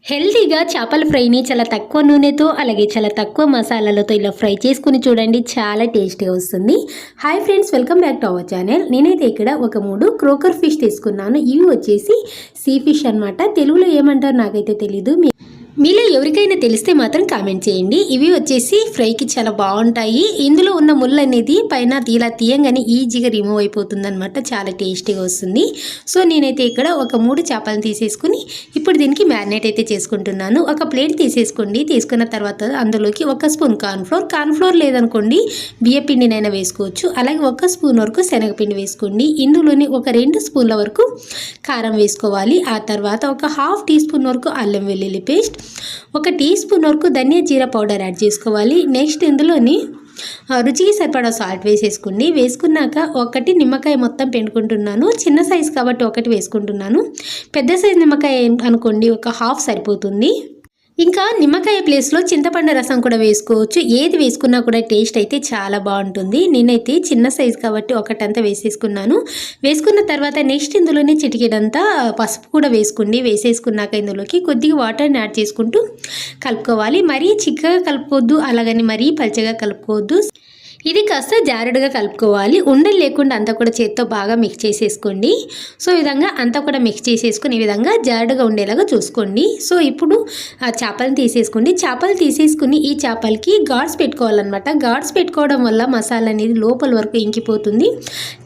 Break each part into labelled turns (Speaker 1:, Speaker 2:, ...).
Speaker 1: హెల్తీగా చేపల ఫ్రైని చాలా తక్కువ నూనెతో అలాగే చాలా తక్కువ మసాలాలతో ఇలా ఫ్రై చేసుకుని చూడండి, చాలా టేస్టీగా వస్తుంది. Hi friends, welcome back to our channel. నేనైతే ఇక్కడ ఒక 3 క్రోకర్ ఫిష్ తీసుకున్నాను. ఇవి వచ్చేసి సీ ఫిష్ అనమాట. తెలుగులో ఏమంటారు నాకైతే తెలీదు. మీలో ఎవరికైనా తెలిస్తే మాత్రం కామెంట్ చేయండి. ఇవి వచ్చేసి ఫ్రైకి చాలా బాగుంటాయి. ఇందులో ఉన్న ముళ్ళు అనేది పైన ఇలా తీయంగానే ఈజీగా రిమూవ్ అయిపోతుంది అనమాట. చాలా టేస్టీగా వస్తుంది. సో నేనైతే ఇక్కడ ఒక 3 చేపలను తీసేసుకుని ఇప్పుడు దీనికి మ్యారినేట్ అయితే చేసుకుంటున్నాను. ఒక ప్లేట్ తీసేసుకోండి. తీసుకున్న తర్వాత అందులోకి 1 స్పూన్ కార్న్ఫ్లోర్ లేదనుకోండి బియ్య పిండినైనా వేసుకోవచ్చు. అలాగే 1 స్పూన్ వరకు శనగపిండి వేసుకోండి. ఇందులోని ఒక 2 స్పూన్ల వరకు కారం వేసుకోవాలి. ఆ తర్వాత ఒక ½ టీ స్పూన్ వరకు అల్లం వెల్లుల్లి పేస్ట్, 1 టీ స్పూన్ వరకు ధనియా జీరా పౌడర్ యాడ్ చేసుకోవాలి. నెక్స్ట్ ఇందులోని రుచికి సరిపడా సాల్ట్ వేసేసుకోండి. వేసుకున్నాక 1 నిమ్మకాయ మొత్తం పిండుకుంటున్నాను. చిన్న సైజు కాబట్టి 1 వేసుకుంటున్నాను. పెద్ద సైజు నిమ్మకాయ అనుకోండి ఒక ½ సరిపోతుంది. ఇంకా నిమ్మకాయ ప్లేస్లో చింతపండు రసం కూడా వేసుకోవచ్చు. ఏది వేసుకున్నా కూడా టేస్ట్ అయితే చాలా బాగుంటుంది. నేనైతే చిన్న సైజు కాబట్టి 1 అంతా వేసేసుకున్నాను. వేసుకున్న తర్వాత నెక్స్ట్ ఇందులోనే చిటికెడంతా పసుపు కూడా వేసుకోండి. వేసేసుకున్నాక ఇందులోకి కొద్దిగా వాటర్ని యాడ్ చేసుకుంటూ కలుపుకోవాలి. మరీ చిక్కగా కలుపుకోవద్దు, అలాగని మరీ పల్చగా కలుపుకోవద్దు. ఇది కాస్త జారుడుగా కలుపుకోవాలి. ఉండలు లేకుండా అంతా కూడా చేత్తో బాగా మిక్స్ చేసేసుకోండి. సో ఈ విధంగా అంతా కూడా మిక్స్ చేసేసుకుని ఈ విధంగా జారుడుగా ఉండేలాగా చూసుకోండి. సో ఇప్పుడు ఆ చేపలను తీసేసుకోండి. చేపలు తీసేసుకుని ఈ చేపలకి గాడ్స్ పెట్టుకోవాలన్నమాట. గాడ్స్ పెట్టుకోవడం వల్ల మసాలా అనేది లోపల వరకు ఇంకిపోతుంది.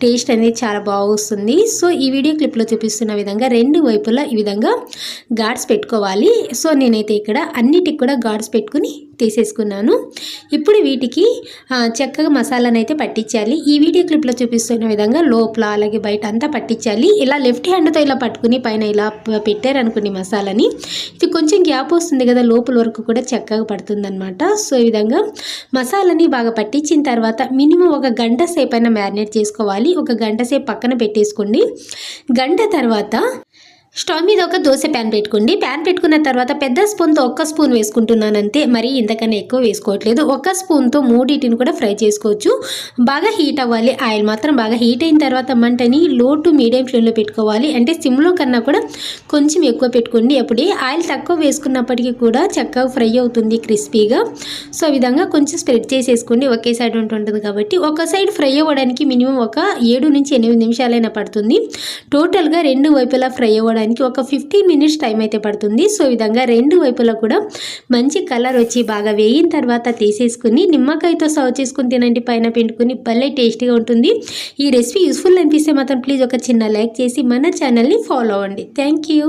Speaker 1: టేస్ట్ అనేది చాలా బాగుంది. సో ఈ వీడియో క్లిప్లో చూపిస్తున్న విధంగా 2 వైపులా ఈ విధంగా గాడ్స్ పెట్టుకోవాలి. సో నేనైతే ఇక్కడ అన్నిటికి కూడా గాడ్స్ పెట్టుకుని తీసేసుకున్నాను. ఇప్పుడు వీటికి చక్కగా మసాలాను అయితే పట్టించాలి. ఈ వీడియో క్లిప్లో చూపిస్తున్న విధంగా లోపల అలాగే బయట అంతా పట్టించాలి. ఇలా లెఫ్ట్ హ్యాండ్తో ఇలా పట్టుకుని పైన ఇలా పెట్టారనుకోండి మసాలాని, ఇది కొంచెం గ్యాప్ వస్తుంది కదా, లోపల వరకు కూడా చక్కగా పడుతుందన్నమాట. సో ఈ విధంగా మసాలాని బాగా పట్టించిన తర్వాత మినిమం 1 గంట సేపు అయినా మ్యారినేట్ చేసుకోవాలి. 1 గంట సేపు పక్కన పెట్టేసుకోండి. గంట తర్వాత స్టవ్ మీద ఒక దోశ ప్యాన్ పెట్టుకోండి. ప్యాన్ పెట్టుకున్న తర్వాత పెద్ద స్పూన్తో 1 స్పూన్ వేసుకుంటున్నానంతే, మరి ఇంతకన్నా ఎక్కువ వేసుకోవట్లేదు. 1 స్పూన్తో 3 కూడా ఫ్రై చేసుకోవచ్చు. బాగా హీట్ అవ్వాలి. ఆయిల్ మాత్రం బాగా హీట్ అయిన తర్వాత మంటని లో టు మీడియం ఫ్లేమ్లో పెట్టుకోవాలి. అంటే సిమ్లో కన్నా కూడా కొంచెం ఎక్కువ పెట్టుకోండి. అప్పుడే ఆయిల్ తక్కువ వేసుకున్నప్పటికీ కూడా చక్కగా ఫ్రై అవుతుంది క్రిస్పీగా. సో ఈ విధంగా కొంచెం స్ప్రెడ్ చేసేసుకోండి. ఒకే సైడ్ ఉంటుంది కాబట్టి ఒక సైడ్ ఫ్రై అవ్వడానికి మినిమం ఒక 7 నుంచి 8 నిమిషాలైనా పడుతుంది. టోటల్గా 2 వైపులా ఫ్రై అవ్వడానికి ఒక 15 మినిట్స్ టైం అయితే పడుతుంది. సో ఈ విధంగా 2 వైపులా కూడా మంచి కలర్ వచ్చి బాగా వేయిన తర్వాత తీసేసుకుని నిమ్మకాయతో సర్వ్ చేసుకుని తినండి. పైన పిండుకుని భలే టేస్టీగా ఉంటుంది. ఈ రెసిపీ యూస్ఫుల్ అనిపిస్తే మాత్రం ప్లీజ్ ఒక చిన్న లైక్ చేసి మన ఛానల్ని ఫాలో అవ్వండి. Thank you.